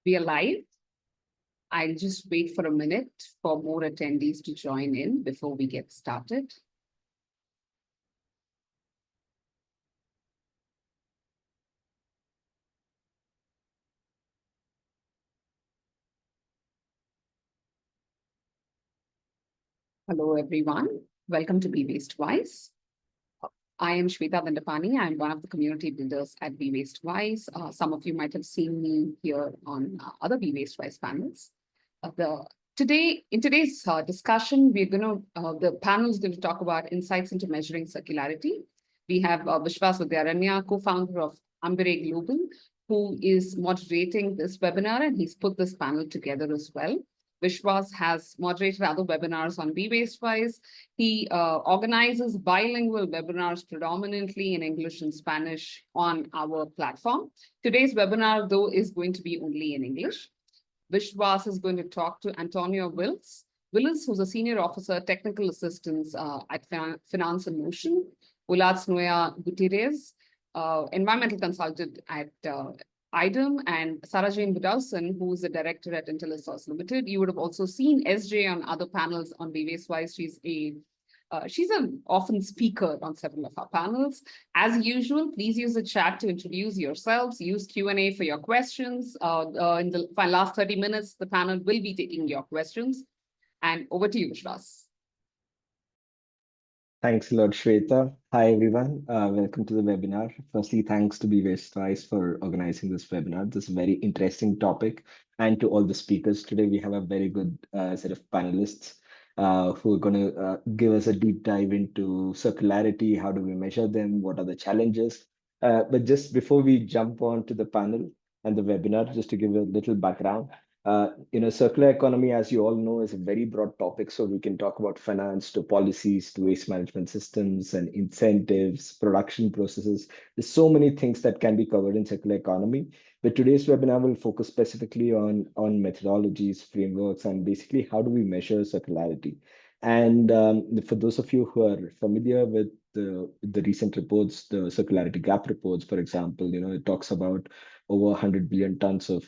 We are live. I'll just wait for a minute for more attendees to join in before we get started. Hello, everyone. Welcome to Be Waste Wise. I am Shweta Dandapani. I'm one of the community builders at Be Waste Wise. Some of you might have seen me here on other Be Waste Wise panels. In today's discussion, the panel is going to talk about insights into measuring circularity. We have Vishwas Vidyaranya, co-founder of Ambire Global, who is moderating this webinar, and he's put this panel together as well. Vishwas has moderated other webinars on Be Waste Wise. He organizes bilingual webinars predominantly in English and Spanish on our platform. Today's webinar, though, is going to be only in English. Vishwas is going to talk to Antonio Wills, who's a senior officer, technical assistant at Finance in Motion, Uladz Noya Gutierrez, environmental consultant at IDEM, and Sarah Jane Budausen, who is the director at IntelliSource Limited. You would have also seen SJ on other panels on Be Waste Wise. She's an often speaker on several of our panels. As usual, please use the chat to introduce yourselves. Use Q&A for your questions. In the last 30 minutes, the panel will be taking your questions. And over to you, Vishwas. Thanks a lot, Shweta. Hi, everyone. Welcome to the webinar. Firstly, thanks to Be Waste Wise for organizing this webinar. This is a very interesting topic. And to all the speakers today, we have a very good set of panelists who are going to give us a deep dive into circularity. How do we measure them? What are the challenges? But just before we jump on to the panel and the webinar, just to give a little background, circular economy, as you all know, is a very broad topic. So we can talk about finance to policies to waste management systems and incentives, production processes. There's so many things that can be covered in circular economy. But today's webinar will focus specifically on methodologies, frameworks, and basically how do we measure circularity. And for those of you who are familiar with the recent reports, the circularity gap reports, for example, it talks about over 100 billion tons of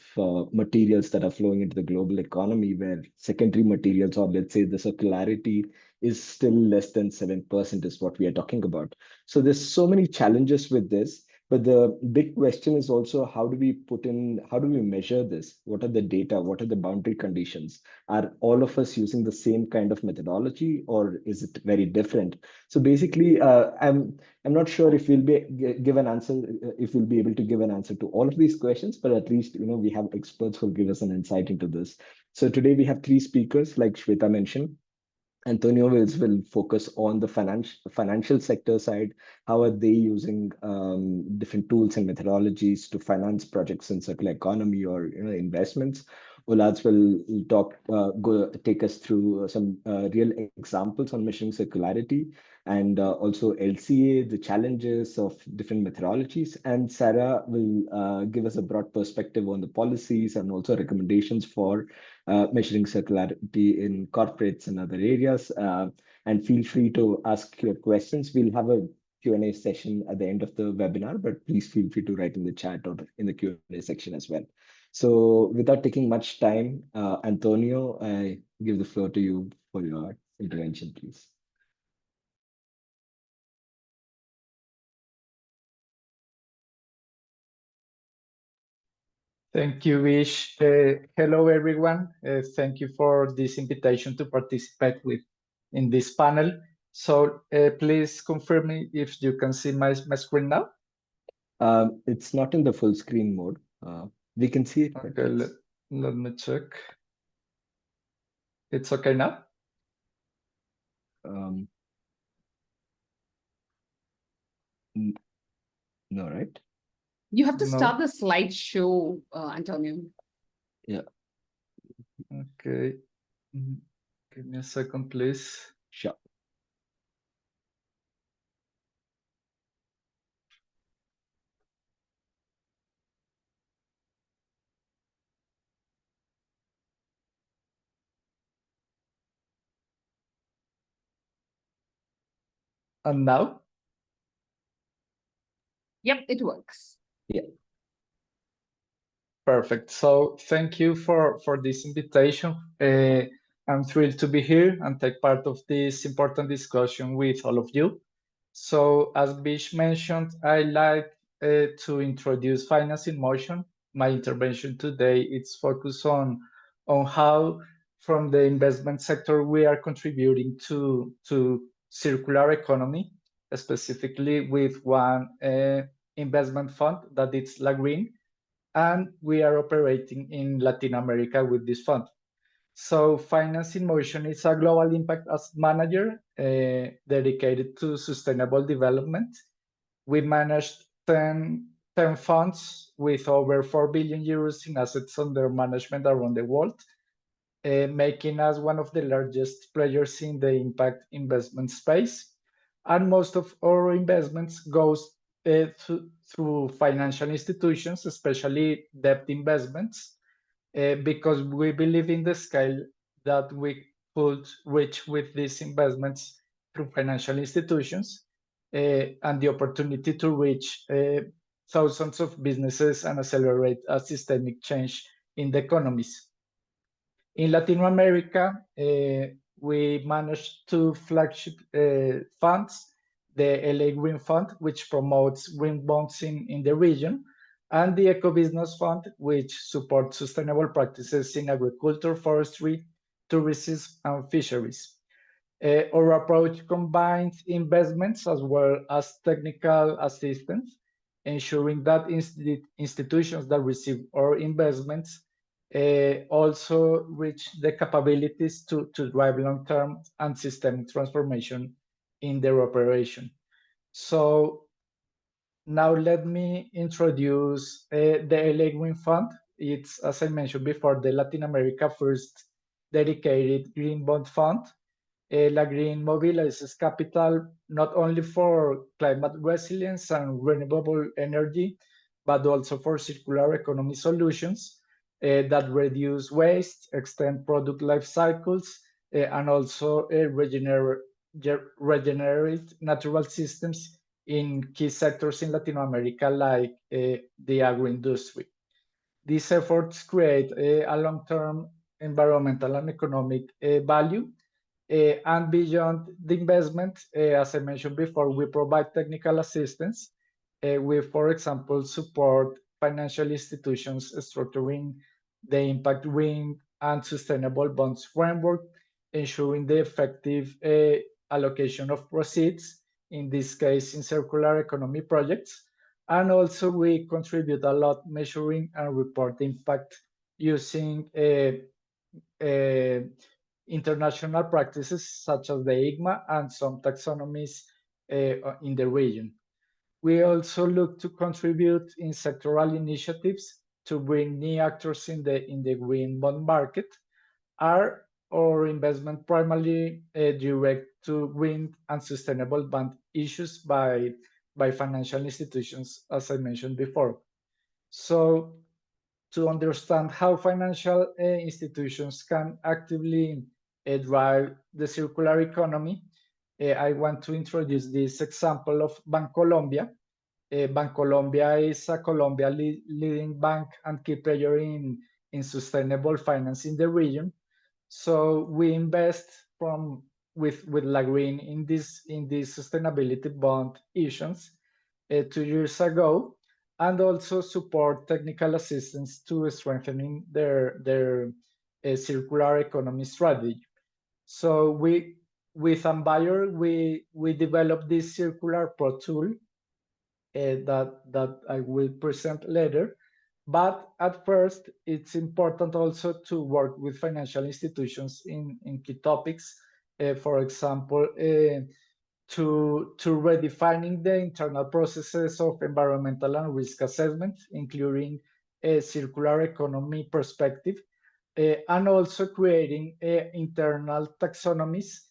materials that are flowing into the global economy, where secondary materials, or let's say the circularity, is still less than 7% is what we are talking about. So there's so many challenges with this. But the big question is also how do we measure this? What are the data? What are the boundary conditions? Are all of us using the same kind of methodology, or is it very different? So basically, I'm not sure if we'll be give an answer, if we'll be able to give an answer to all of these questions, but at least we have experts who will give us an insight into this. So today we have three speakers, like Shweta mentioned. Antonio Wills will focus on the financial sector side. How are they using different tools and methodologies to finance projects in circular economy or investments? Uladz will take us through some real examples on measuring circularity, and also LCA, the challenges of different methodologies. And Sarah will give us a broad perspective on the policies and also recommendations for measuring circularity in corporates and other areas. And feel free to ask your questions. We'll have a Q&A session at the end of the webinar, but please feel free to write in the chat or in the Q&A section as well. So without taking much time, Antonio, I give the floor to you for your intervention, please. Thank you, Vish. Hello, everyone. Thank you for this invitation to participate in this panel. So please confirm me if you can see my screen now. It's not in the full screen mode. We can see it. Okay, let me check. It's okay now? No, right? You have to start the slideshow, Antonio. Yeah. Okay. Give me a second, please. Sure. And now? Yep, it works. Yeah. Perfect. So thank you for this invitation. I'm thrilled to be here and take part of this important discussion with all of you. So as Bish mentioned, I like to introduce finance in motion. My intervention today is focused on how from the investment sector we are contributing to circular economy, specifically with one investment fund that is La Green, and we are operating in Latin America with this fund. So Finance in Motion is a global impact asset manager dedicated to sustainable development. We manage 10 funds with over 4 billion euros in assets under management around the world, making us one of the largest players in the impact investment space. And most of our investments goes through financial institutions, especially debt investments, because we believe in the scale that we could reach with these investments through financial institutions, and the opportunity to reach thousands of businesses and accelerate a systemic change in the economies. In Latin America, we managed two flagship funds, the LA Green Fund, which promotes green bonds in the region, and the Eco Business Fund, which supports sustainable practices in agriculture, forestry, tourism, and fisheries. Our approach combines investments as well as technical assistance, ensuring that institutions that receive our investments also reach the capabilities to drive long-term and systemic transformation in their operation. So now let me introduce the LA Green Fund. It's, as I mentioned before, the Latin America first dedicated green bond fund. La Green mobilizes capital not only for climate resilience and renewable energy, but also for circular economy solutions that reduce waste, extend product life cycles, and also regenerate natural systems in key sectors in Latin America, like the agro-industry. These efforts create a long-term environmental and economic value. And beyond the investment, as I mentioned before, we provide technical assistance. We, for example, support financial institutions structuring the impact green and sustainable bonds framework, ensuring the effective allocation of proceeds, in this case, in circular economy projects. And also we contribute a lot measuring and report impact using international practices such as the IGMA and some taxonomies in the region. We also look to contribute in sectoral initiatives to bring new actors in the green bond market. Our investment primarily direct to green and sustainable bond issues by financial institutions, as I mentioned before. So to understand how financial institutions can actively drive the circular economy, I want to introduce this example of Bancolombia. Bancolombia is a Colombia leading bank and key player in sustainable finance in the region. So we invest with La Green in this sustainability bond issuance 2 years ago, and also support technical assistance to strengthening their circular economy strategy. So with Ambayer, we developed this circular pro tool that I will present later. But at first, it's important also to work with financial institutions in key topics. For example, to redefining the internal processes of environmental and risk assessment, including a circular economy perspective, and also creating internal taxonomies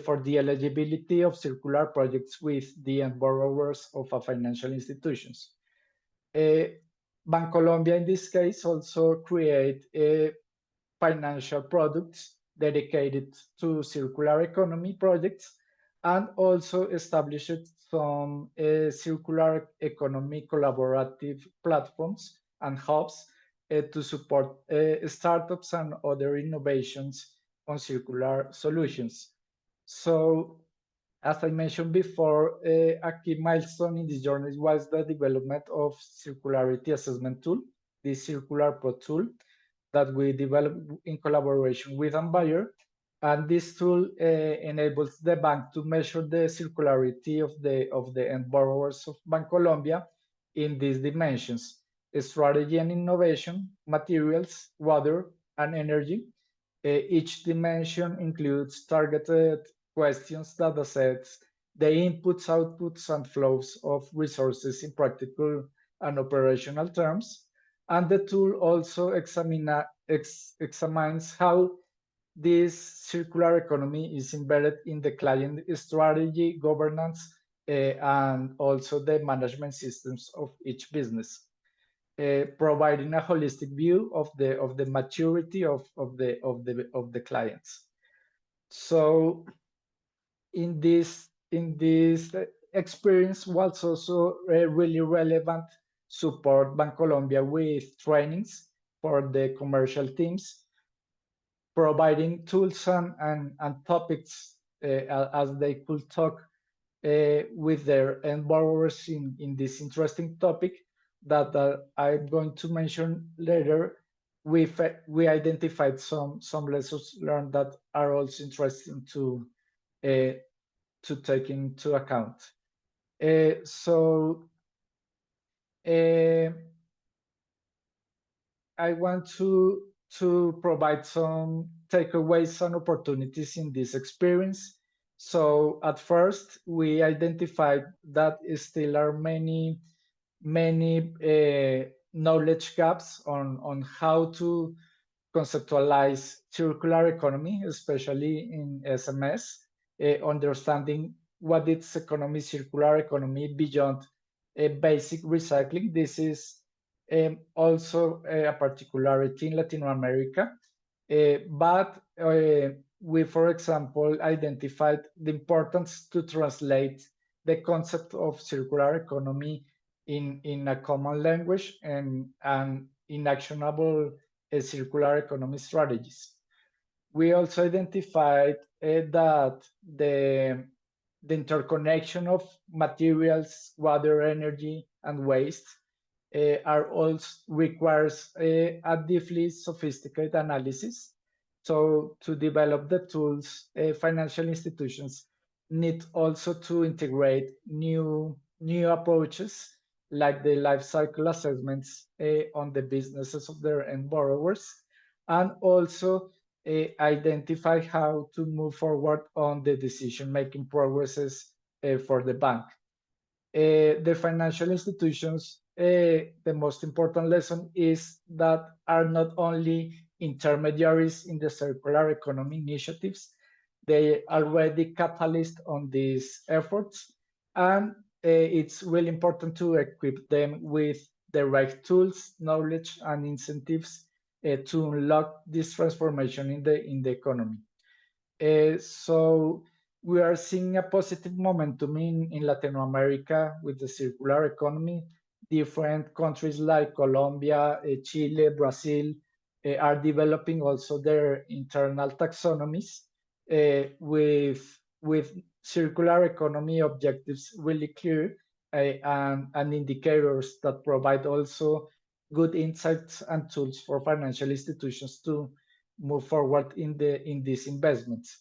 for the eligibility of circular projects with the end borrowers of a financial institutions. Bancolombia, in this case, also create financial products dedicated to circular economy projects, and also established some circular economy collaborative platforms and hubs to support startups and other innovations on circular solutions. So, as I mentioned before, a key milestone in this journey was the development of circularity assessment tool, the Circular Pro tool that we developed in collaboration with Ambayer. And this tool enables the bank to measure the circularity of the end borrowers of Bancolombia in these dimensions: strategy and innovation, materials, water, and energy. Each dimension includes targeted questions, data sets, the inputs, outputs, and flows of resources in practical and operational terms. And the tool also examines how this circular economy is embedded in the client strategy, governance, and also the management systems of each business, providing a holistic view of the maturity of the clients. So in this experience was also really relevant support Bancolombia with trainings for the commercial teams, providing tools and topics as they could talk with their end borrowers in this interesting topic that I'm going to mention later. We identified some lessons learned that are also interesting to take into account. So I want to provide some takeaways and opportunities in this experience. So at first, we identified that still are many knowledge gaps on how to conceptualize circular economy, especially in SMS, understanding what is economy, circular economy beyond basic recycling. This is also a particularity in Latin America, but we, for example, identified the importance to translate the concept of circular economy in a common language and in actionable circular economy strategies. We also identified that the interconnection of materials, water, energy, and waste are also requires a deeply sophisticated analysis. So to develop the tools, financial institutions need also to integrate new approaches like the life cycle assessments on the businesses of their end borrowers, and also identify how to move forward on the decision-making progresses for the bank. The financial institutions, the most important lesson is that are not only intermediaries in the circular economy initiatives, they are already catalysts on these efforts, and it's really important to equip them with the right tools, knowledge, and incentives to unlock this transformation in the economy. So we are seeing a positive momentum in Latin America with the circular economy. Different countries like Colombia, Chile, Brazil are developing also their internal taxonomies with circular economy objectives really clear and indicators that provide also good insights and tools for financial institutions to move forward in these investments.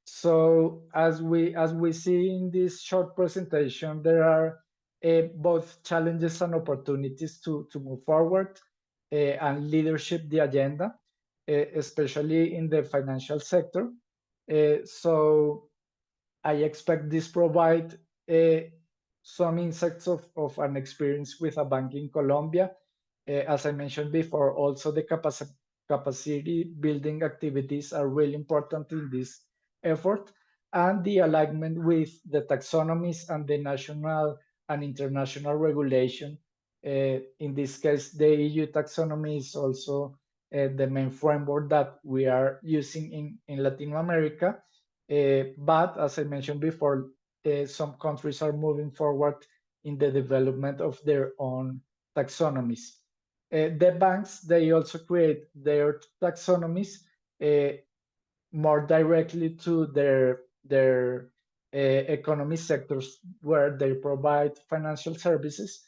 So as we see in this short presentation, there are both challenges and opportunities to move forward and leadership the agenda, especially in the financial sector. So I expect this provide some insights of an experience with a bank in Colombia. As I mentioned before, also the capacity building activities are really important in this effort, and the alignment with the taxonomies and the national and international regulation. In this case, the EU taxonomy is also the main framework that we are using in Latin America. But as I mentioned before, some countries are moving forward in the development of their own taxonomies. the banks, they also create their taxonomies more directly to their economy sectors where they provide financial services.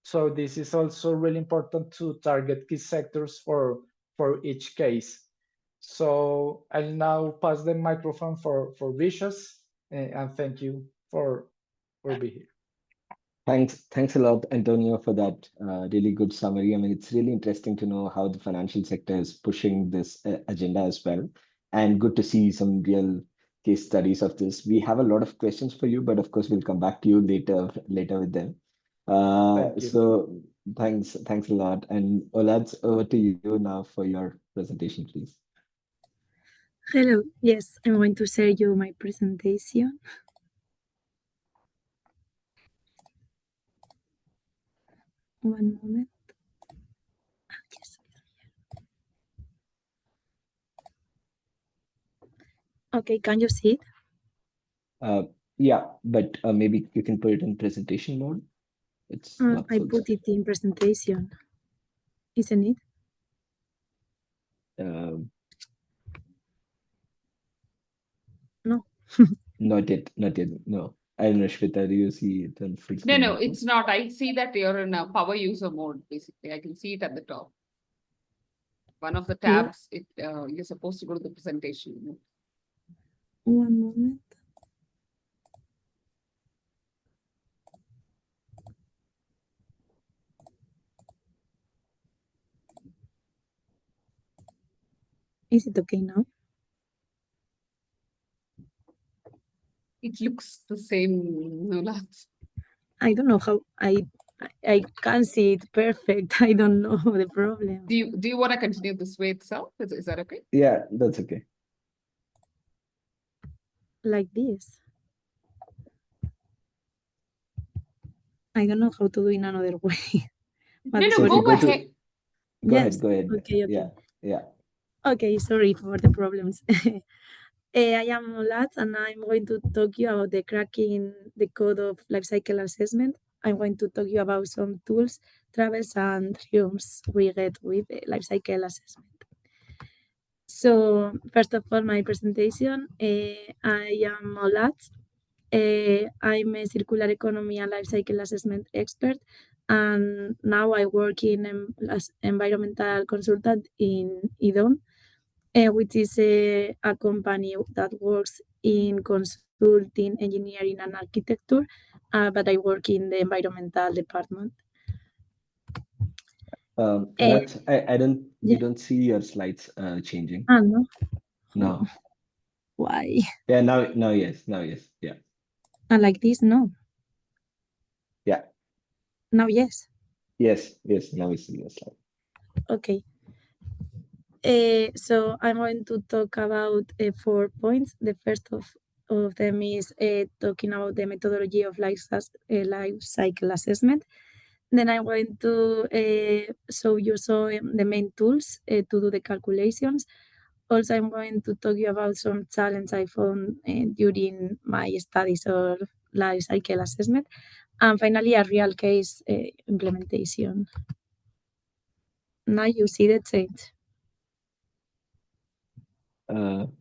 So this is also really important to target key sectors for each case. So I'll now pass the microphone for Vicious, and thank you for being here. Thanks a lot, Antonio, for that really good summary. I mean, it's really interesting to know how the financial sector is pushing this agenda as well, and good to see some real case studies of this. We have a lot of questions for you, but of course, we'll come back to you later with them. Thank you. So thanks a lot. And Olad, over to you now for your presentation, please. Hello, yes, I'm going to share you my presentation. One moment. Yes. Okay, can you see it? Yeah, but maybe you can put it in presentation mode. It's not I full put screen. it in presentation, isn't it? No. Not yet. No. I don't know, Shweta, do you see it on full No, screen? no, it's not. I see that you're in a power user mode, basically. I can see it at the top. One of the tabs, you're supposed to go to the presentation mode. One moment. Is it okay now? It looks the same, Olad. I don't know how I can't see it perfect. I don't know the problem. Do you want to continue this way itself? Is that okay? Yeah, that's okay. Like this. I don't know how to do in another way. No, So go go ahead. Go Yes. ahead. Okay. Yeah. Okay, sorry for the problems. I am Olad, and I'm going to talk you about the cracking the code of life cycle assessment. I'm going to talk you about some tools, travels, and triumphs we get with the life cycle assessment. So, first of all, my presentation. I am Olad. I'm a circular economy and life cycle assessment expert, and now I work as environmental consultant in IDON, which is a company that works in consulting, engineering, and architecture, but I work in the environmental department. Olad, we yeah. don't see your slides changing. No. No. Why? Yeah, now yes. Yeah. Like this, no. Yeah. Now, yes. Yes, now we see your slide. Okay. So I'm going to talk about 4 points. The first of them is talking about the methodology of life cycle assessment. Then I'm going to show you some the main tools to do the calculations. Also, I'm going to talk you about some challenges I found during my studies of life cycle assessment. And finally, a real case implementation. Now you see the change. No,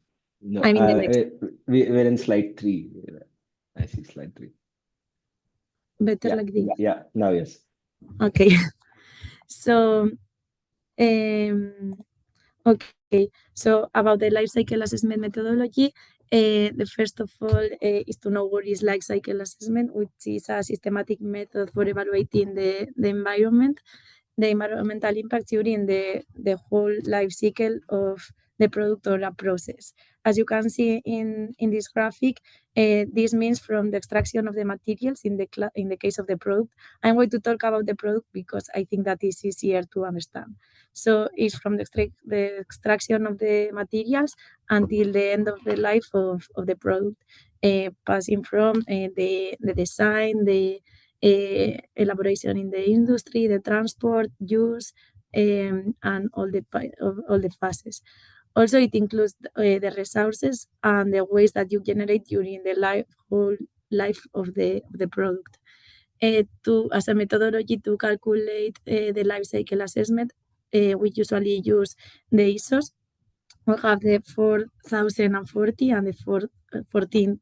I mean the next. we're in slide 3. I see slide 3. Better like this. Yeah, now yes. Okay. So, okay. So about the life cycle assessment methodology, the first of all is to know what is life cycle assessment, which is a systematic method for evaluating the environment, the environmental impact during the whole life cycle of the product or a process. As you can see in this graphic, this means from the extraction of the materials in the case of the product. I'm going to talk about the product because I think that is easier to understand. So it's from the extraction of the materials until the end of the life of the product, passing from the design, the elaboration in the industry, the transport, use, and all the phases. Also, it includes the resources and the waste that you generate during the whole life of the product. as a methodology to calculate the life cycle assessment, we usually use the ISOs. We have the 4040 and the 14040 and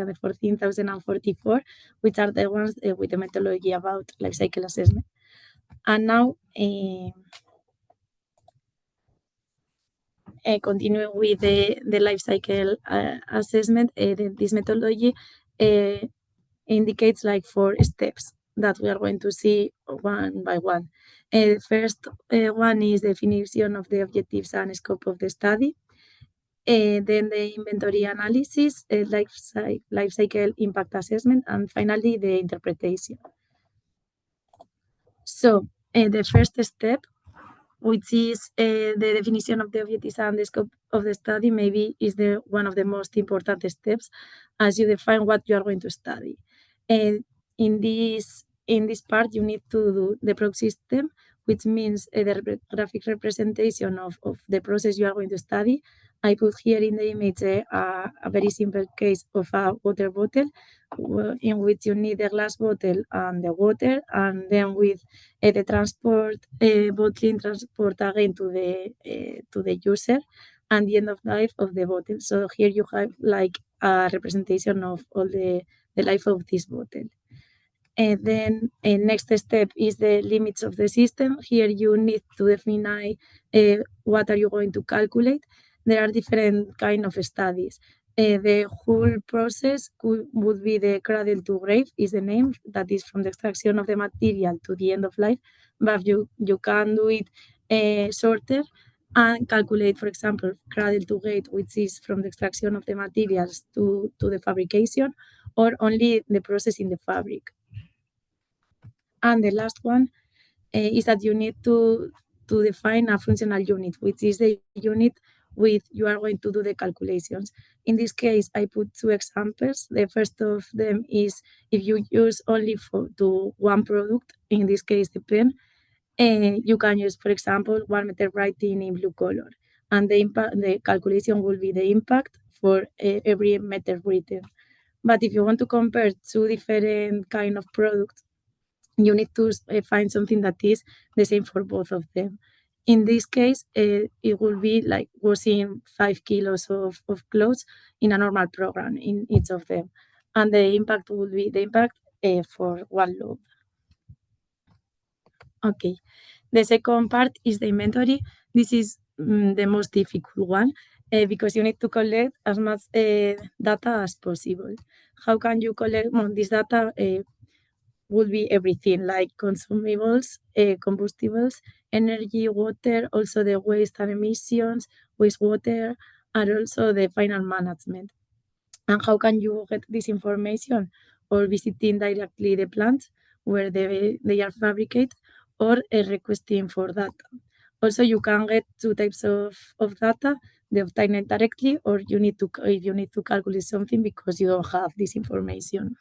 the 14044, which are the ones with the methodology about life cycle assessment. And now, continuing with the life cycle assessment, this methodology indicates like 4 steps that we are going to see one by one. First one is definition of the objectives and scope of the study. Then the inventory analysis, life cycle impact assessment, and finally the interpretation. So the first step, which is the definition of the objectives and the scope of the study, maybe is one of the most important steps as you define what you are going to study. And in this part, you need to do the product system, which means the graphic representation of the process you are going to study. I put here in the image a very simple case of a water bottle in which you need the glass bottle and the water, and then with the transport, bottling transport again to the user, and the end of life of the bottle. So here you have like a representation of all the life of this bottle. And then next step is the limits of the system. Here you need to define what are you going to calculate. There are different kind of studies. The whole process would be the cradle to grave is the name, that is from the extraction of the material to the end of life, but you can do it shorter and calculate, for example, cradle to grave, which is from the extraction of the materials to the fabrication, or only the process in the fabric. And the last one is that you need to define a functional unit, which is the unit with you are going to do the calculations. In this case, I put 2 examples. The first of them is if you use only to one product, in this case the pen, you can use, for example, 1 meter writing in blue color, and the calculation will be the impact for every meter written. But if you want to compare 2 different kind of products, you need to find something that is the same for both of them. In this case, it will be like washing 5 kilos of clothes in a normal program in each of them. And the impact will be the impact for one load. Okay, the second part is the inventory. This is the most difficult one because you need to collect as much data as possible. How can you collect this data? Would be everything like consumables, combustibles, energy, water, also the waste and emissions, wastewater, and also the final management. And how can you get this information? Or visiting directly the plants where they are fabricated, or requesting for data. Also, you can get 2 types of data, the obtain it directly, or if you need to calculate something because you don't have this information.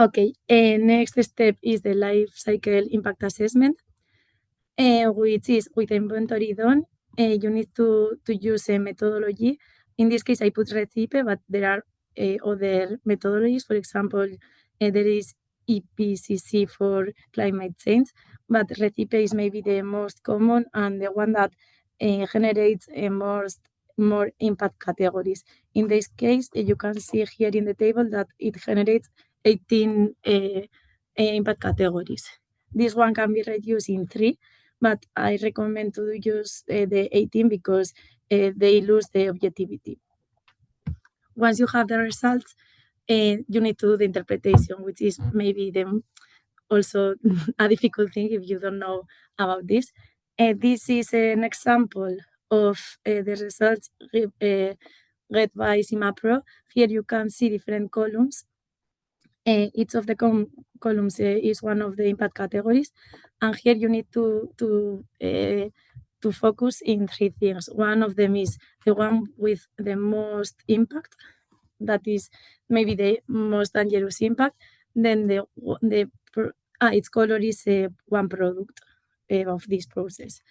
Okay, next step is the life cycle impact assessment, which is with inventory done, you need to use a methodology. In this case, I put Recipe, but there are other methodologies. For example, there is EPCC for climate change, but Recipe is maybe the most common and the one that generates more impact categories. In this case, you can see here in the table that it generates 18 impact categories. This one can be reduced in 3, but I recommend to use the 18 because they lose the objectivity. Once you have the results, you need to do the interpretation, which is maybe also a difficult thing if you don't know about this. This is an example of the results read by CIMAPRO. Here you can see different columns. Each of the columns is one of the impact categories, and here you need to focus in 3 things. One of them is the one with the most impact, that is maybe the most dangerous impact. Then its color is one product of this process,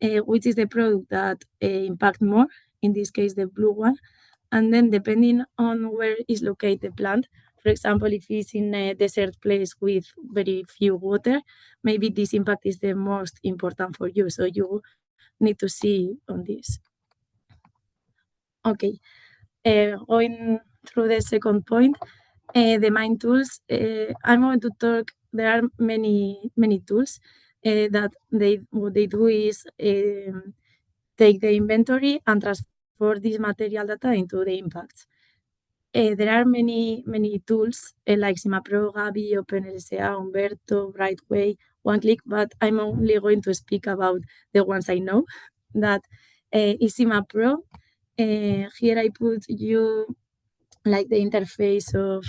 which is the product that impact more, in this case the blue one. And then depending on where is located the plant, for example, if it's in a desert place with very few water, maybe this impact is the most important for you. So you need to see on this. Okay, going through the second point, the main tools. I'm going to talk. There are many tools that what they do is take the inventory and transfer this material data into the impacts. There are many tools like SimaPro, Gabi, OpenLSA, Umberto, Brightway, OneClick, but I'm only going to speak about the ones I know. That is SimaPro. Here I put you like the interface of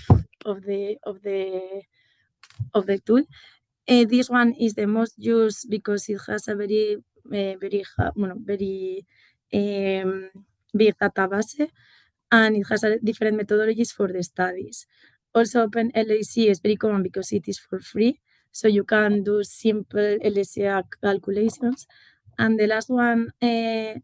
the tool. This one is the most used because it has a very big database, and it has different methodologies for the studies. Also, OpenLAC is very common because it is for free, so you can do simple LSA calculations. And the last one I'm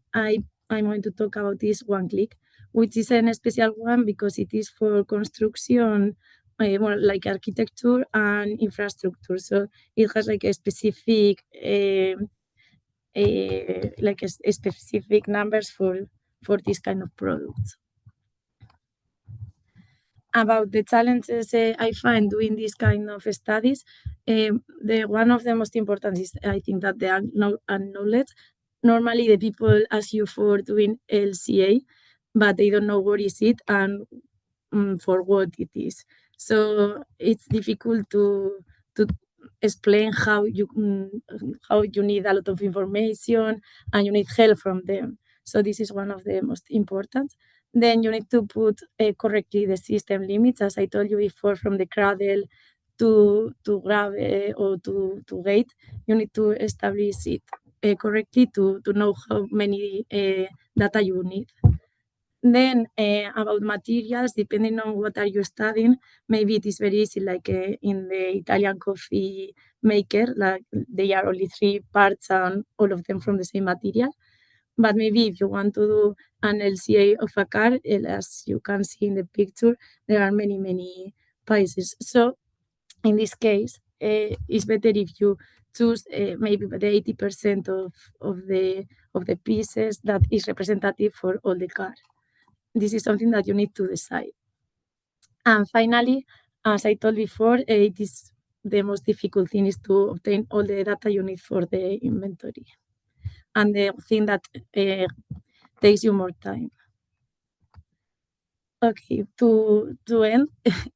going to talk about is OneClick, which is a special one because it is for construction, more like architecture and infrastructure. So it has like a specific specific numbers for this kind of products. About the challenges I find doing this kind of studies, the one of the most important is I think that the unknowledge. Normally the people ask you for doing LCA, but they don't know what is it and for what it is. So it's difficult to explain how you need a lot of information and you need help from them. So this is one of the most important. Then you need to put correctly the system limits, as I told you before, from the cradle to grab or to gate. You need to establish it correctly to know how many data you need. Then about materials, depending on what are you studying, maybe it is very easy, like in the Italian coffee maker, like they are only 3 parts and all of them from the same material. But maybe if you want to do an LCA of a car, as you can see in the picture, there are many pieces. So in this case, it's better if you choose maybe the 80% of the pieces that is representative for all the car. This is something that you need to decide. And finally, as I told before, it is the most difficult thing is to obtain all the data you need for the inventory. And the thing that takes you more time. Okay, to end,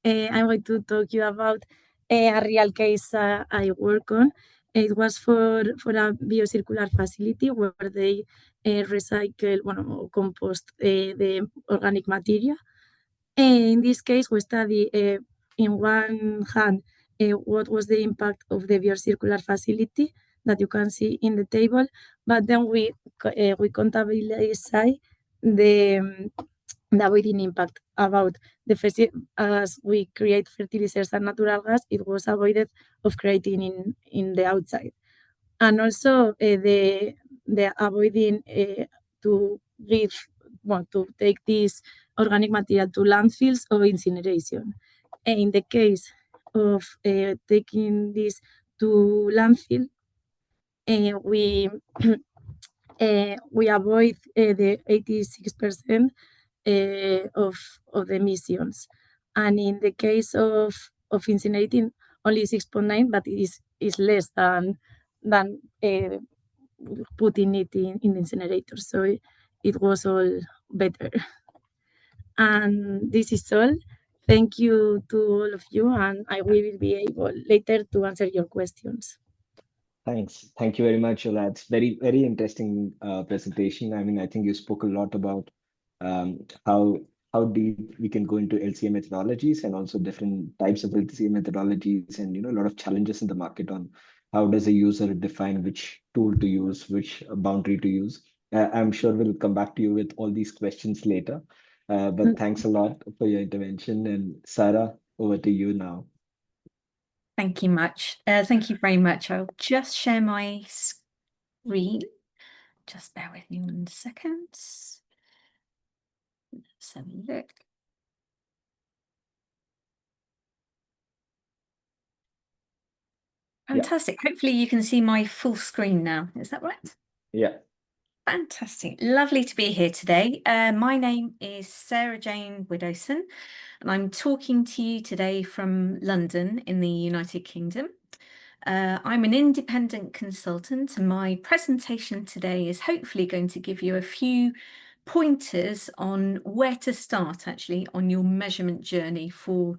I'm going to talk you about a real case I work on. It was for a biocircular facility where they recycle, or compost the organic material. In this case, we study in one hand what was the impact of the biocircular facility that you can see in the table, but then we contabilize the avoiding impact about as we create fertilizers and natural gas, it was avoided of creating in the outside, and also the avoiding to give to take this organic material to landfills or incineration. In the case of taking this to landfill, we avoid the 86% of the emissions, and in the case of incinerating, only 6.9, but it is less than putting it in the incinerator. So it was all better. And this is all. Thank you to all of you, and I will be able later to answer your questions. Thanks. Thank you very much, Ola. It's very interesting presentation. I mean, I think you spoke a lot about how deep we can go into LCA methodologies and also different types of LCA methodologies, and a lot of challenges in the market on how does a user define which tool to use, which boundary to use. I'm sure we'll come back to you with all these questions later. But thanks a lot for your intervention. And Sarah, over to you now. Thank you much. Thank you very much. I'll just share my screen. Just bear with me 1 second. Let's have a look. Fantastic. Hopefully you can see my full screen now. Is that right? Yeah. Fantastic. Lovely to be here today. My name is Sarah Jane Widowson, and I'm talking to you today from London in the United Kingdom. I'm an independent consultant, and my presentation today is hopefully going to give you a few pointers on where to start actually on your measurement journey for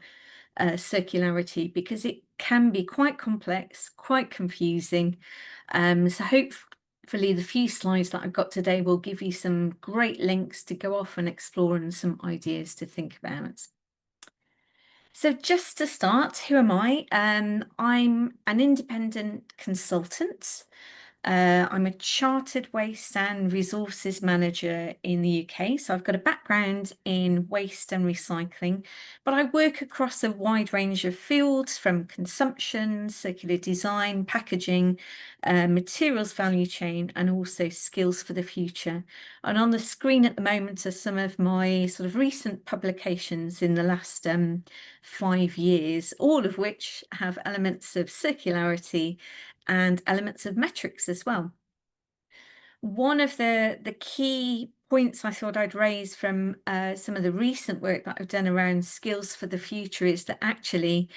circularity, because it can be quite complex, quite confusing. So hopefully the few slides that I've got today will give you some great links to go off and explore and some ideas to think about. So just to start, who am I? I'm an independent consultant. I'm a chartered waste and resources manager in the UK. So I've got a background in waste and recycling, but I work across a wide range of fields from consumption, circular design, packaging, materials value chain, and also skills for the future. And on the screen at the moment are some of my sort of recent publications in the last 5 years, all of which have elements of circularity and elements of metrics as well. One of the key points I thought I'd raise from some of the recent work that I've done around skills for the future is that actually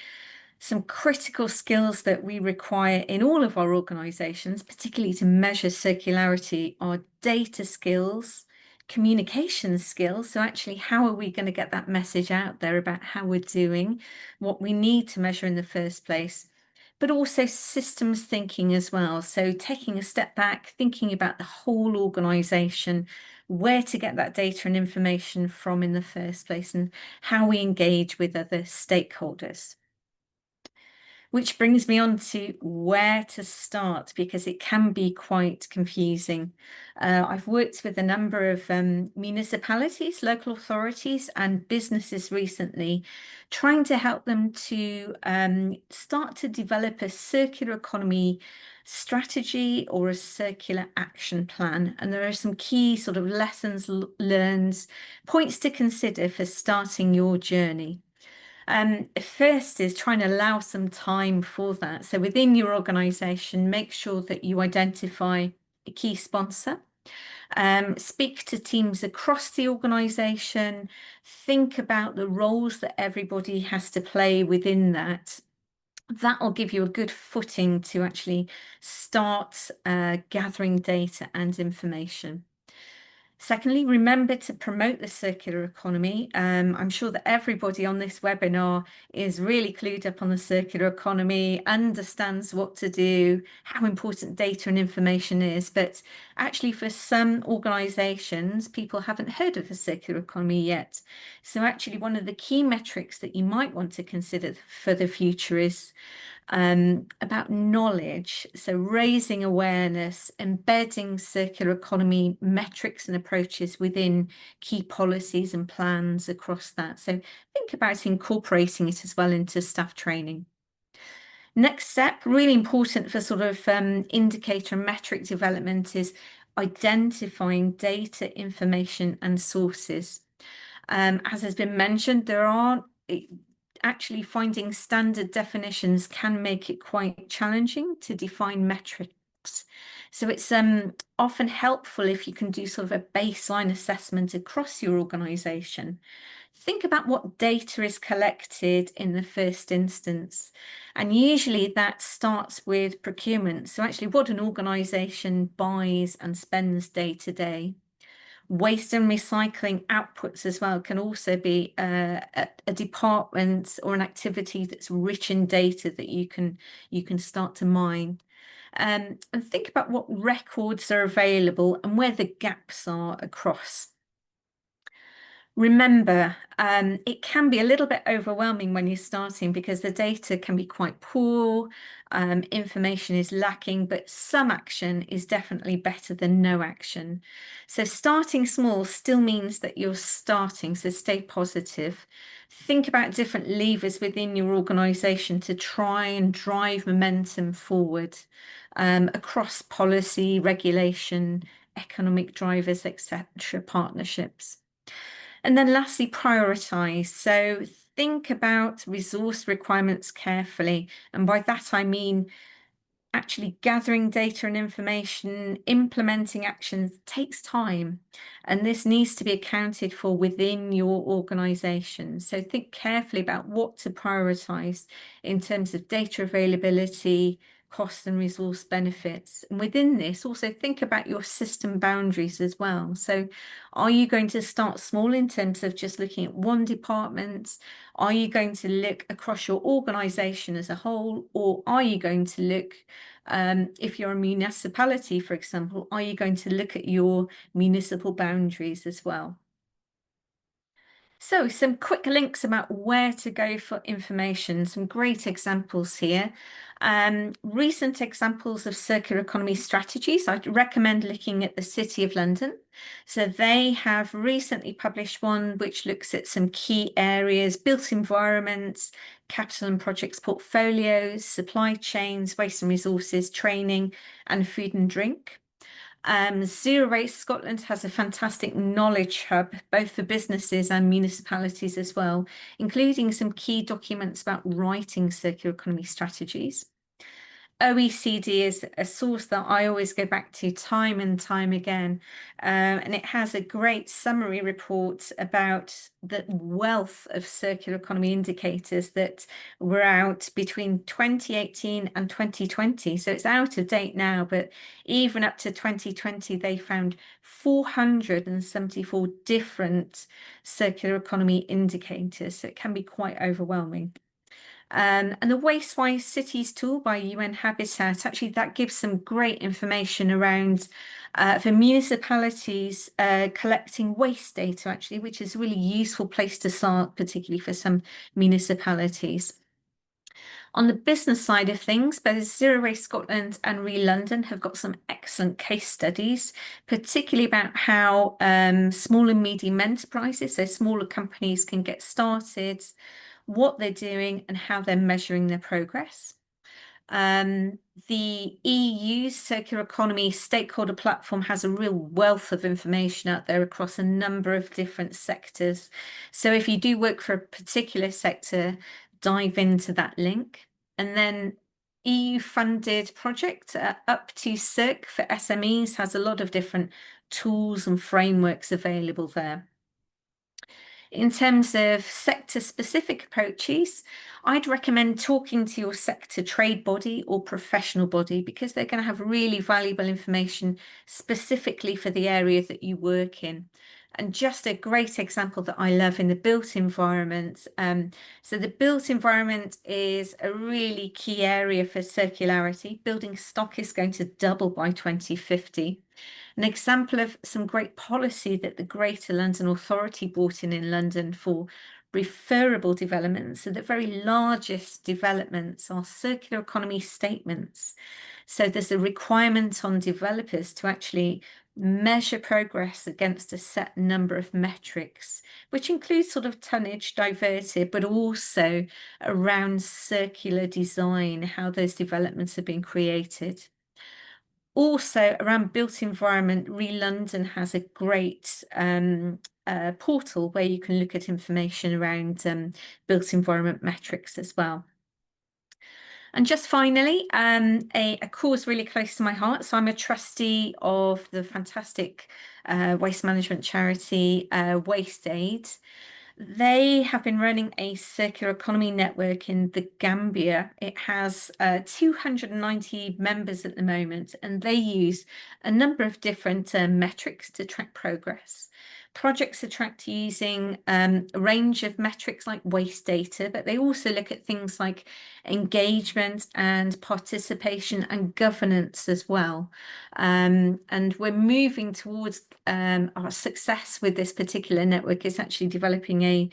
some critical skills that we require in all of our organisations, particularly to measure circularity, are data skills, communication skills. So actually, how are we going to get that message out there about how we're doing, what we need to measure in the first place, but also systems thinking as well. So taking a step back, thinking about the whole organisation, where to get that data and information from in the first place, and how we engage with other stakeholders. Which brings me on to where to start, because it can be quite confusing. I've worked with a number of municipalities, local authorities, and businesses recently, trying to help them to start to develop a circular economy strategy or a circular action plan. And there are some key sort of lessons learned, points to consider for starting your journey. First is trying to allow some time for that. So within your organisation, make sure that you identify a key sponsor. Speak to teams across the organisation. Think about the roles that everybody has to play within that. That will give you a good footing to actually start gathering data and information. Secondly, remember to promote the circular economy. I'm sure that everybody on this webinar is really clued up on the circular economy, understands what to do, how important data and information is. But actually, for some organisations, people haven't heard of the circular economy yet. So actually, one of the key metrics that you might want to consider for the future is about knowledge. So raising awareness, embedding circular economy metrics and approaches within key policies and plans across that. So think about incorporating it as well into staff training. Next step, really important for sort of indicator and metric development, is identifying data, information and sources. As has been mentioned, there are actually finding standard definitions can make it quite challenging to define metrics. So it's often helpful if you can do sort of a baseline assessment across your organisation. Think about what data is collected in the first instance. And usually that starts with procurement. So actually what an organisation buys and spends day to day. Waste and recycling outputs as well can also be a department or an activity that's rich in data that you can start to mine. And think about what records are available and where the gaps are across. Remember, it can be a little bit overwhelming when you're starting because the data can be quite poor, information is lacking, but some action is definitely better than no action. So starting small still means that you're starting, so stay positive. Think about different levers within your organisation to try and drive momentum forward across policy, regulation, economic drivers, etc., partnerships. And then lastly, prioritise. So think about resource requirements carefully. And by that, I mean actually gathering data and information, implementing actions takes time, and this needs to be accounted for within your organization. So think carefully about what to prioritize in terms of data availability, cost and resource benefits. And within this, also think about your system boundaries as well. So are you going to start small in terms of just looking at one department? Are you going to look across your organization as a whole, or are you going to look, if you're a municipality, for example, are you going to look at your municipal boundaries as well? So some quick links about where to go for information, some great examples here. Recent examples of circular economy strategies. I'd recommend looking at the City of London. So they have recently published one which looks at some key areas: built environments, capital and projects portfolios, supply chains, waste and resources, training, and food and drink. Zero Waste Scotland has a fantastic knowledge hub, both for businesses and municipalities as well, including some key documents about writing circular economy strategies. OECD is a source that I always go back to time and time again, and it has a great summary report about the wealth of circular economy indicators that were out between 2018 and 2020. So it's out of date now, but even up to 2020, they found 474 different circular economy indicators. So it can be quite overwhelming. And the Wastewise Cities tool by UN Habitat, actually that gives some great information around for municipalities collecting waste data, actually, which is a really useful place to start, particularly for some municipalities. On the business side of things, both Zero Waste Scotland and London have got some excellent case studies, particularly about how small and medium enterprises, so smaller companies, can get started, what they're doing and how they're measuring their progress. The EU's circular economy stakeholder platform has a real wealth of information out there across a number of different sectors. So if you do work for a particular sector, dive into that link. And then EU funded project up to Circ for SMEs has a lot of different tools and frameworks available there. In terms of sector-specific approaches, I'd recommend talking to your sector trade body or professional body, because they're going to have really valuable information specifically for the area that you work in. And just a great example that I love in the built environment. So the built environment is a really key area for circularity. Building stock is going to double by 2050. An example of some great policy that the Greater London Authority brought in London for referable developments. So the very largest developments are circular economy statements. So there's a requirement on developers to actually measure progress against a set number of metrics, which includes sort of tonnage diverted, but also around circular design, how those developments have been created. Also, around built environment, London has a great portal where you can look at information around built environment metrics as well. And just finally, a cause really close to my heart. So I'm a trustee of the fantastic waste management charity Waste Aid. They have been running a circular economy network in the Gambia. It has 290 members at the moment, and they use a number of different metrics to track progress. Projects are tracked using a range of metrics like waste data, but they also look at things like engagement and participation and governance as well. And we're moving towards our success with this particular network is actually developing a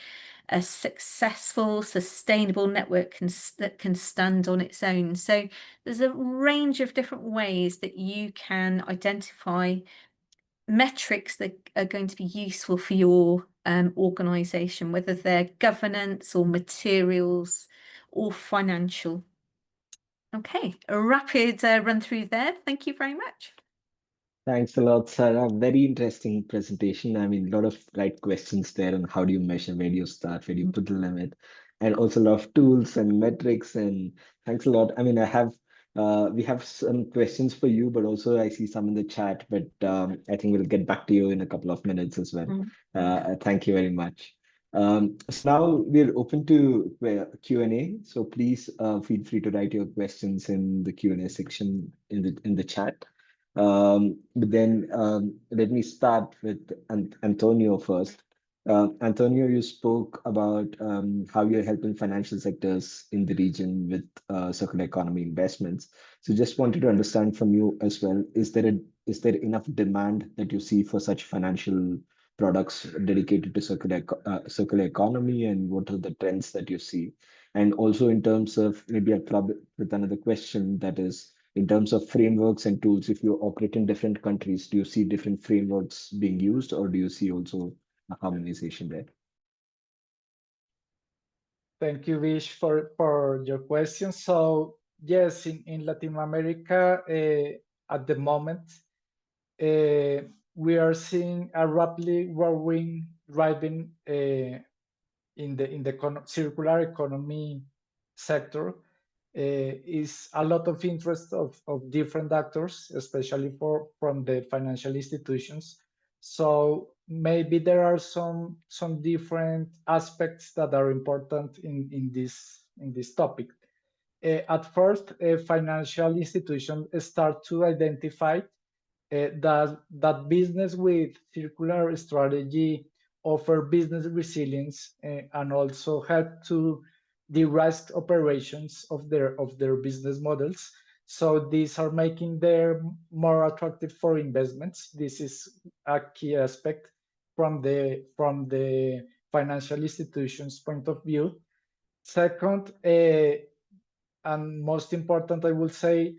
successful, sustainable network that can stand on its own. So there's a range of different ways that you can identify metrics that are going to be useful for your organization, whether they're governance or materials or financial. Okay, a rapid run through there. Thank you very much. Thanks a lot, Sarah. Very interesting presentation. I mean, a lot of right questions there on how do you measure, where do you start, where do you put the limit, and also a lot of tools and metrics. And thanks a lot. I mean, I have We have some questions for you, but also I see some in the chat, but I think we'll get back to you in a couple of minutes as well. Thank you very much. So now we're open to Q&A. So please feel free to write your questions in the Q&A section in the chat. But then let me start with Antonio first. Antonio, you spoke about how you're helping financial sectors in the region with circular economy investments. So just wanted to understand from you as well, is there enough demand that you see for such financial products dedicated to circular economy, and what are the trends that you see? And also in terms of, maybe I'll club it with another question, that is, in terms of frameworks and tools, if you operate in different countries, do you see different frameworks being used, or do you see also a harmonization there? Thank you, Vish, for your question. So yes, in Latin America, at the moment, we are seeing a rapidly growing driving in the circular economy sector. Is a lot of interest of different actors, especially from the financial institutions. So maybe there are some different aspects that are important in this topic. At first, financial institutions start to identify that business with circular strategy offer business resilience and also help to de-risk operations of their business models. So these are making them more attractive for investments. This is a key aspect from the financial institutions point of view. Second, and most important, I will say,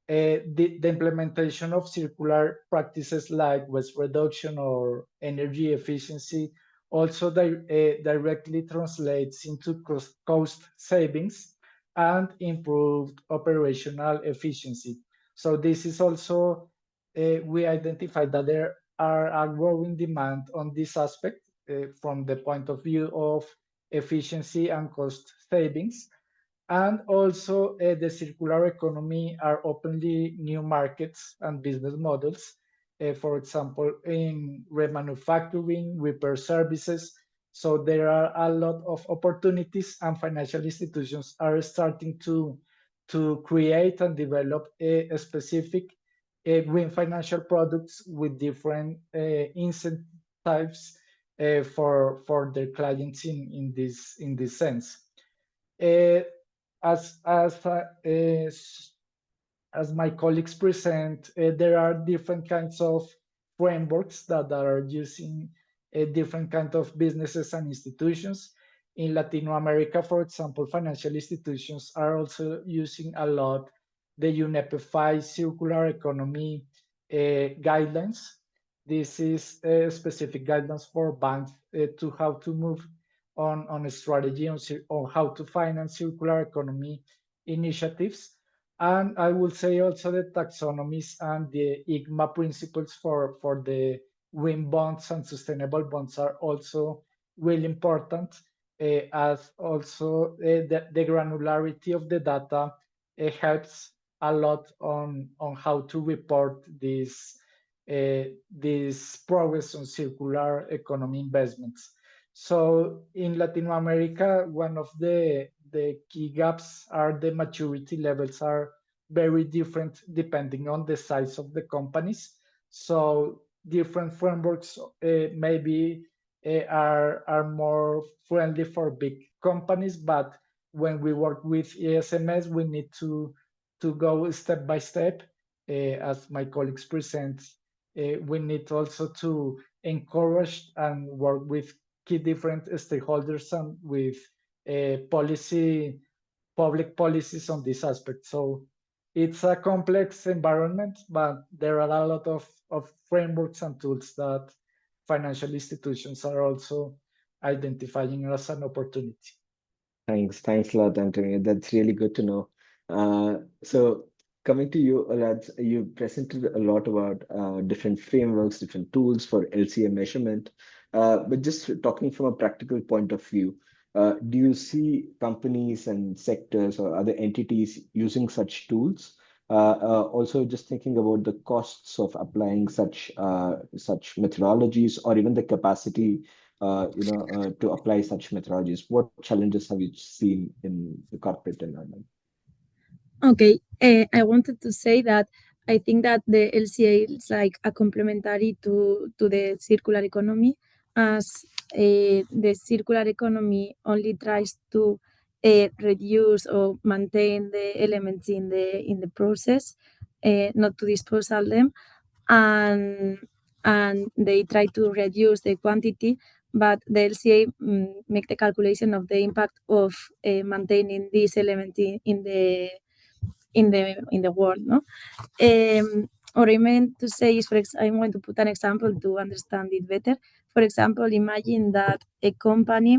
the implementation of circular practices like waste reduction or energy efficiency also directly translates into cost savings and improved operational efficiency. So this is also, we identify that there are a growing demand on this aspect from the point of view of efficiency and cost savings. And also the circular economy are openly new markets and business models. For example, in remanufacturing, repair services. So there are a lot of opportunities, and financial institutions are starting to create and develop a specific green financial products with different incentives for their clients in this sense. As my colleagues present, there are different kinds of frameworks that are using different kinds of businesses and institutions. In Latin America, for example, financial institutions are also using a lot the UNEP circular economy guidelines. This is specific guidelines for banks to how to move on a strategy on how to finance circular economy initiatives. And I will say also the taxonomies and the IGMA principles for the green bonds and sustainable bonds are also really important, as also the granularity of the data helps a lot on how to report this progress on circular economy investments. So in Latin America, one of the key gaps are the maturity levels are very different depending on the size of the companies. So different frameworks maybe are more friendly for big companies, but when we work with ESMS, we need to go step by step. As my colleagues present, we need also to encourage and work with key different stakeholders and with public policies on this aspect. So it's a complex environment, but there are a lot of frameworks and tools that financial institutions are also identifying as an opportunity. Thanks a lot, Antonio. That's really good to know. So coming to you, Olad, you presented a lot about different frameworks, different tools for LCA measurement. But just talking from a practical point of view, do you see companies and sectors or other entities using such tools? Also, just thinking about the costs of applying such methodologies, or even the capacity, to apply such methodologies. What challenges have you seen in the corporate environment? Okay, I wanted to say that I think that the LCA is like a complementary to the circular economy, as the circular economy only tries to reduce or maintain the elements in the process, not to dispose of them, and they try to reduce the quantity, but the LCA make the calculation of the impact of maintaining this element in the world, no? What I meant to say is, I'm going to put an example to understand it better. For example, imagine that a company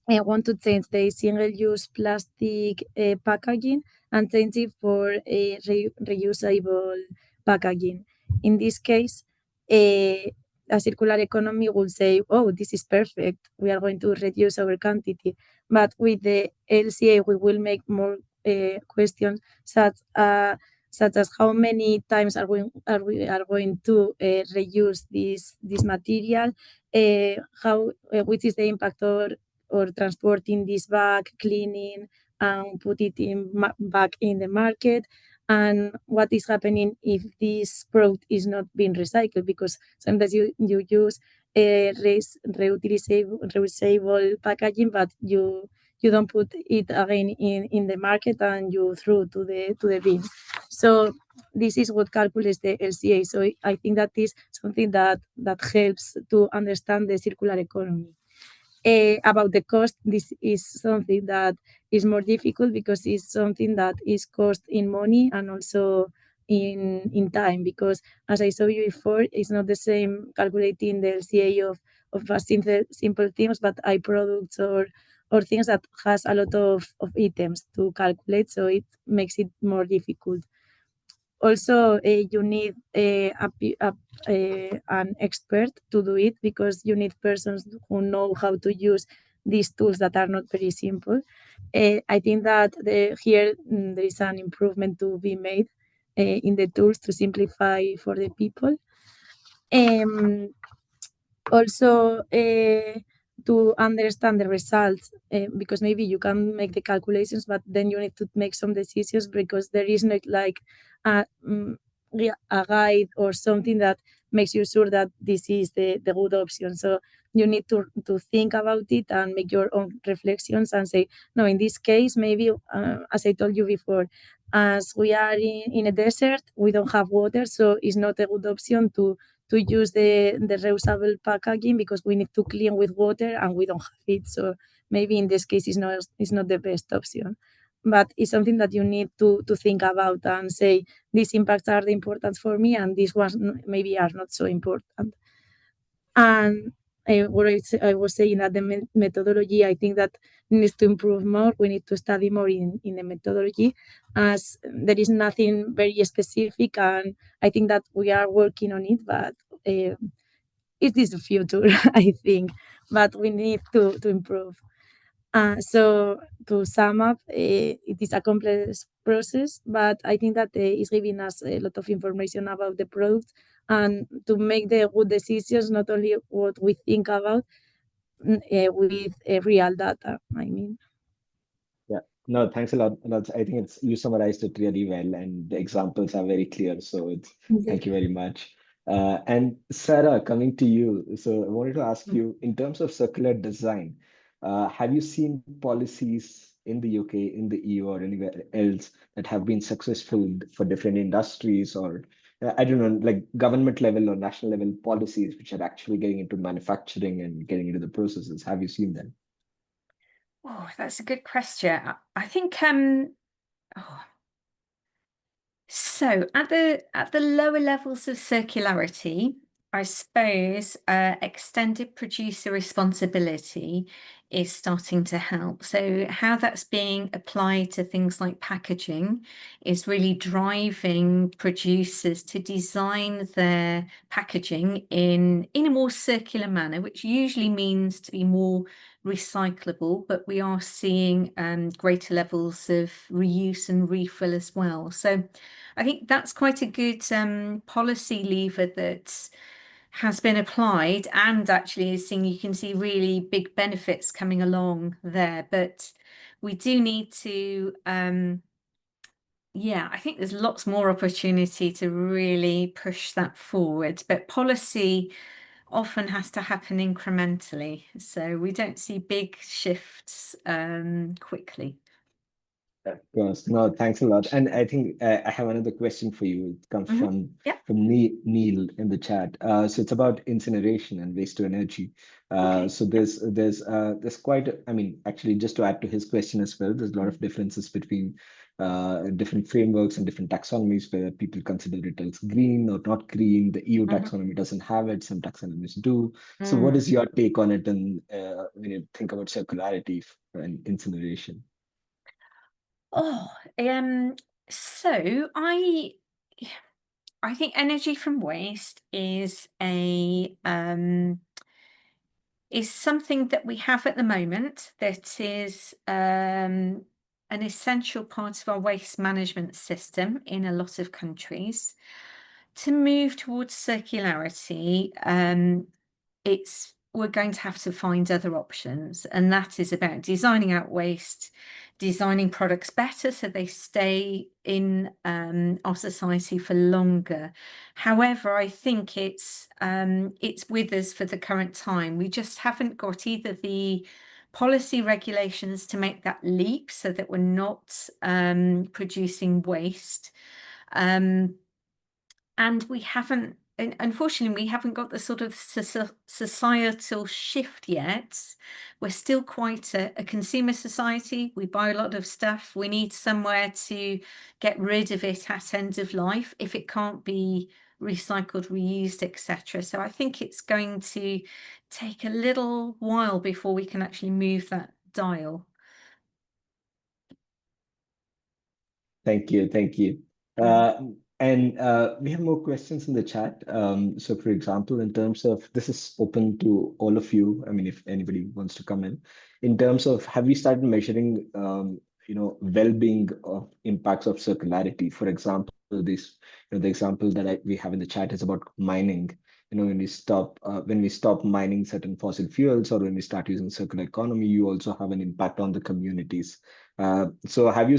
want to change the single-use plastic packaging and change it for a reusable packaging. In this case, a circular economy will say, oh, this is perfect. We are going to reduce our quantity. But with the LCA, we will make more questions such as how many times are we going to reuse this material, which is the impact or transporting this back, cleaning, and put it back in the market, and what is happening if this product is not being recycled, because sometimes you use reusable packaging, but you don't put it again in the market and you throw to the bin. So this is what calculates the LCA. So I think that is something that helps to understand the circular economy. About the cost, this is something that is more difficult because it's something that is cost in money and also in time, because as I showed you before, it's not the same calculating the LCA of simple things, but products or things that has a lot of items to calculate, so it makes it more difficult. Also, you need an expert to do it, because you need persons who know how to use these tools that are not very simple. I think that here there is an improvement to be made in the tools to simplify for the people. Also, to understand the results, because maybe you can make the calculations, but then you need to make some decisions, because there is not like a guide or something that makes you sure that this is the good option. So you need to think about it and make your own reflections and say, no, in this case, maybe, as I told you before, as we are in a desert, we don't have water, so it's not a good option to use the reusable packaging, because we need to clean with water and we don't have it. So maybe in this case, it's not the best option. But it's something that you need to think about and say, these impacts are the important for me and these ones maybe are not so important. And what I was saying, that the methodology, I think that needs to improve more. We need to study more in the methodology, as there is nothing very specific, and I think that we are working on it, but it is the future, I think, but we need to improve. So to sum up, it is a complex process, but I think that it's giving us a lot of information about the product, and to make the good decisions, not only what we think about, with real data, I mean. Yeah, no, thanks a lot. I think you summarized it really well, and the examples are very clear. So thank you very much. And Sarah, coming to you. So I wanted to ask you, in terms of circular design, have you seen policies in the UK, in the EU, or anywhere else that have been successful for different industries, or I don't know, like government level or national level policies which are actually getting into manufacturing and getting into the processes? Have you seen them? Oh, that's a good question. I think so at the lower levels of circularity, I suppose extended producer responsibility is starting to help. So how that's being applied to things like packaging is really driving producers to design their packaging in a more circular manner, which usually means to be more recyclable, but we are seeing greater levels of reuse and refill as well. So I think that's quite a good policy lever that has been applied, and actually is seeing, you can see really big benefits coming along there. But we do need to yeah, I think there's lots more opportunity to really push that forward, but policy often has to happen incrementally, so we don't see big shifts quickly. Of course. No, thanks a lot. And I think I have another question for you. It comes from Neil in the chat. So it's about incineration and waste to energy. So there's quite I mean, actually, just to add to his question as well, there's a lot of differences between different frameworks and different taxonomies where people consider it as green or not green. The EU taxonomy doesn't have it. Some taxonomies do. So what is your take on it, and when you think about circularity and incineration? So I think energy from waste is something that we have at the moment that is an essential part of our waste management system in a lot of countries. To move towards circularity, we're going to have to find other options, and that is about designing out waste, designing products better so they stay in our society for longer. However, I think it's with us for the current time. We just haven't got either the policy regulations to make that leap so that we're not producing waste. And we haven't, unfortunately, we haven't got the sort of societal shift yet. We're still quite a consumer society. We buy a lot of stuff. We need somewhere to get rid of it at end of life if it can't be recycled, reused, etc. So I think it's going to take a little while before we can actually move that dial. Thank you. And we have more questions in the chat. So, for example, in terms of, this is open to all of you. I mean, if anybody wants to come in terms of, have we started measuring, well-being of impacts of circularity? For example, the example that we have in the chat is about mining. When we stop mining certain fossil fuels, or when we start using circular economy, you also have an impact on the communities. So have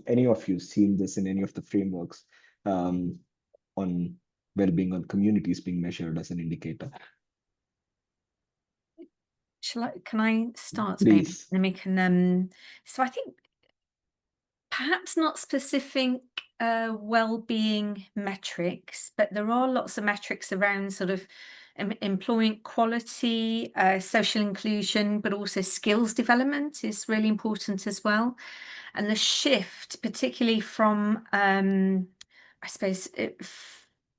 any of you seen this in any of the frameworks on well-being on communities being measured as an indicator? Can I start? Please. Maybe? And we can, so I think perhaps not specific well-being metrics, but there are lots of metrics around sort of employment quality, social inclusion, but also skills development is really important as well. And the shift, particularly from, I suppose,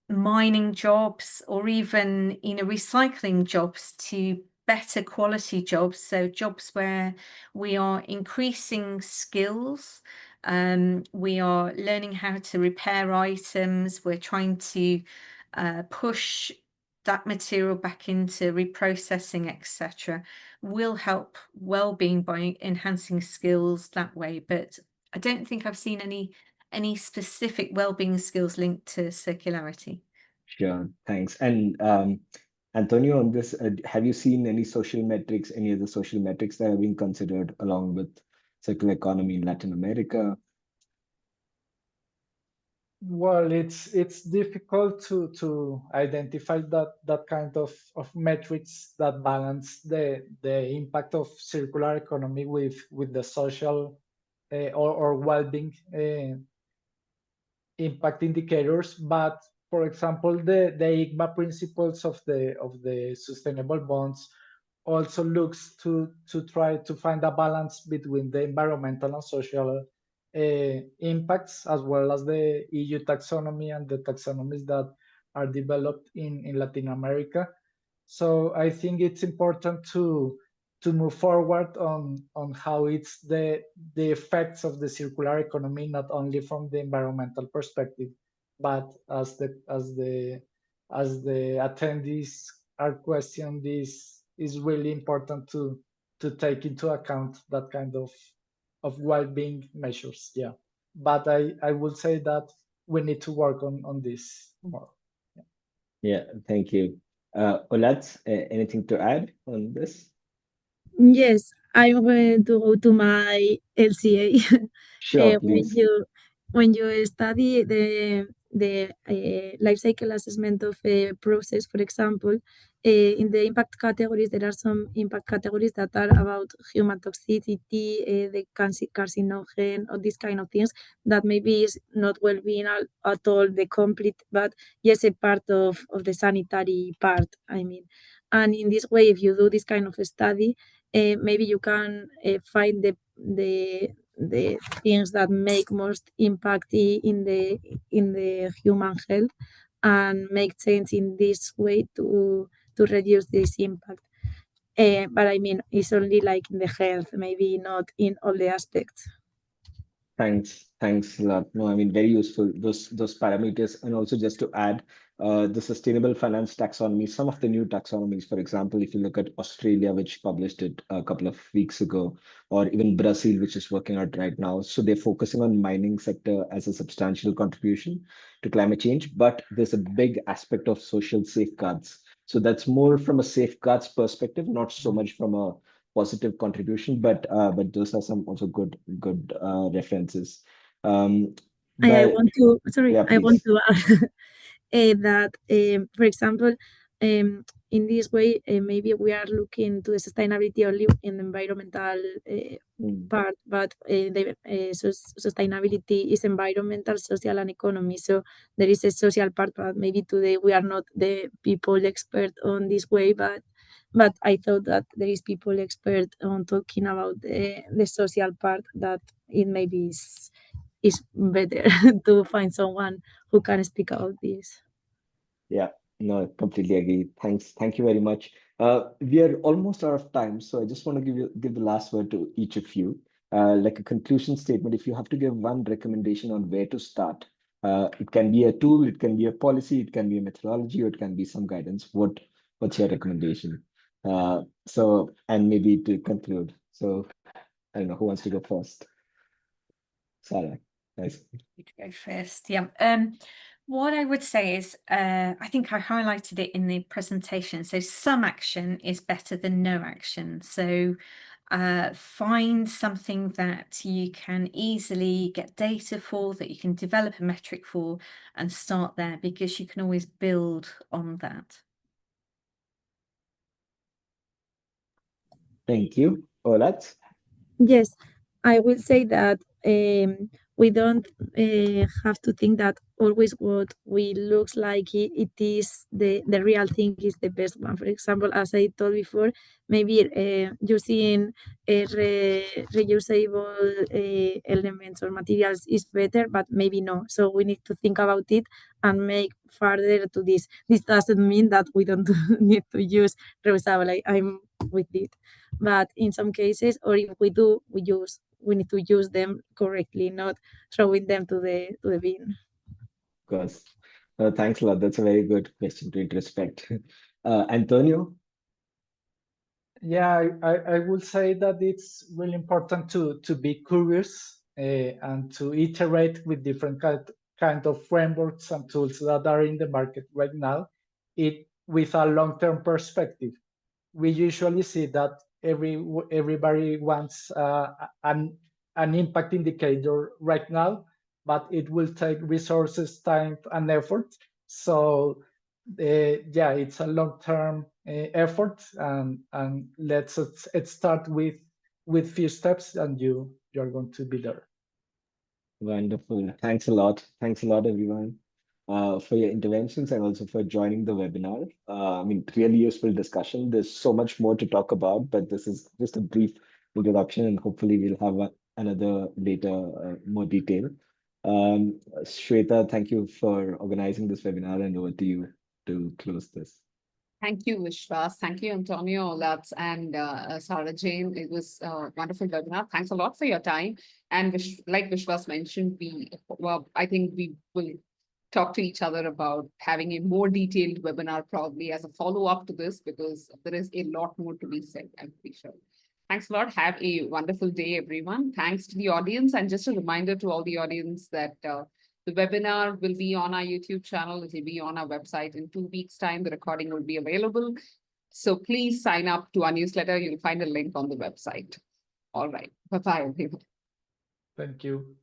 mining jobs or even, recycling jobs to better quality jobs. So jobs where we are increasing skills, we are learning how to repair items, we're trying to push that material back into reprocessing, etc., will help well-being by enhancing skills that way. But I don't think I've seen any specific well-being skills linked to circularity. Sure, thanks. And Antonio, on this, have you seen any of the social metrics that are being considered along with circular economy in Latin America? Well, it's difficult to identify that kind of metrics that balance the impact of circular economy with the social or well-being impact indicators. But for example, the ICMA principles of the sustainable bonds also looks to try to find a balance between the environmental and social impacts, as well as the EU taxonomy and the taxonomies that are developed in Latin America. So I think it's important to move forward on how it's the effects of the circular economy, not only from the environmental perspective, but as the attendees are questioning, this is really important to take into account that kind of well-being measures. Yeah, but I would say that we need to work on this more. Yeah, thank you. Olat, anything to add on this? Yes, I'm going to go to my LCA. Sure, When please. you study the life cycle assessment of a process, for example, in the impact categories, there are some impact categories that are about human toxicity, the carcinogen, or these kind of things that maybe is not well-being at all the complete, but yes, a part of the sanitary part, I mean. And in this way, if you do this kind of study, maybe you can find the things that make most impact in the human health and make change in this way to reduce this impact. But I mean, it's only like in the health, maybe not in all the aspects. Thanks a lot. No, I mean, very useful, those parameters. And also just to add, the sustainable finance taxonomy, some of the new taxonomies, for example, if you look at Australia, which published it a couple of weeks ago, or even Brazil, which is working out right now. So they're focusing on mining sector as a substantial contribution to climate change, but there's a big aspect of social safeguards. So that's more from a safeguards perspective, not so much from a positive contribution, but those are some also good references. I But want to, sorry, yeah, I want please. to add that, for example, in this way, maybe we are looking to the sustainability only in the environmental part, but the sustainability is environmental, social, and economy. So there is a social part, but maybe today we are not the people expert on this way, but I thought that there is people expert on talking about the social part, that it maybe is better to find someone who can speak about this. Yeah, no, completely agree. Thank you very much. We are almost out of time, so I just want to give the last word to each of you. Like a conclusion statement, if you have to give one recommendation on where to start, it can be a tool, it can be a policy, it can be a methodology, or it can be some guidance. What's your recommendation? And maybe to conclude. So I don't know who wants to go first. Sarah, nice. You to go first. Yeah. What I would say is, I think I highlighted it in the presentation. So some action is better than no action. So find something that you can easily get data for, that you can develop a metric for, and start there, because you can always build on that. Thank you. Olat? Yes, I will say that we don't have to think that always what we looks like it is the real thing is the best one. For example, as I told before, maybe using reusable elements or materials is better, but maybe no. So we need to think about it and make further to this. This doesn't mean that we don't need to use reusable. I'm with it. But in some cases, or if we do, we need to use them correctly, not throwing them to the bin. Of course. Thanks a lot. That's a very good question to introspect. Antonio? Yeah, I would say that it's really important to be curious and to iterate with different kind of frameworks and tools that are in the market right now, it with a long-term perspective. We usually see that everybody wants an impact indicator right now, but it will take resources, time, and effort. So yeah, it's a long-term effort, and let's start with few steps, and you're going to be there. Wonderful. Thanks a lot. Thanks a lot, everyone, for your interventions and also for joining the webinar. I mean, really useful discussion. There's so much more to talk about, but this is just a brief introduction, and hopefully we'll have another later, more detail. Shweta, thank you for organizing this webinar, and over to you to close this. Thank you, Vishwas. Thank you, Antonio Lutz and Sarah Jane. It was a wonderful webinar. Thanks a lot for your time. And like Vishwas mentioned, I think we will talk to each other about having a more detailed webinar probably as a follow-up to this, because there is a lot more to be said, I'm pretty sure. Thanks a lot. Have a wonderful day, everyone. Thanks to the audience. And just a reminder to all the audience that the webinar will be on our YouTube channel. It will be on our website in 2 weeks' time. The recording will be available. So please sign up to our newsletter. You'll find a link on the website. All right. Bye-bye, everyone. Thank you.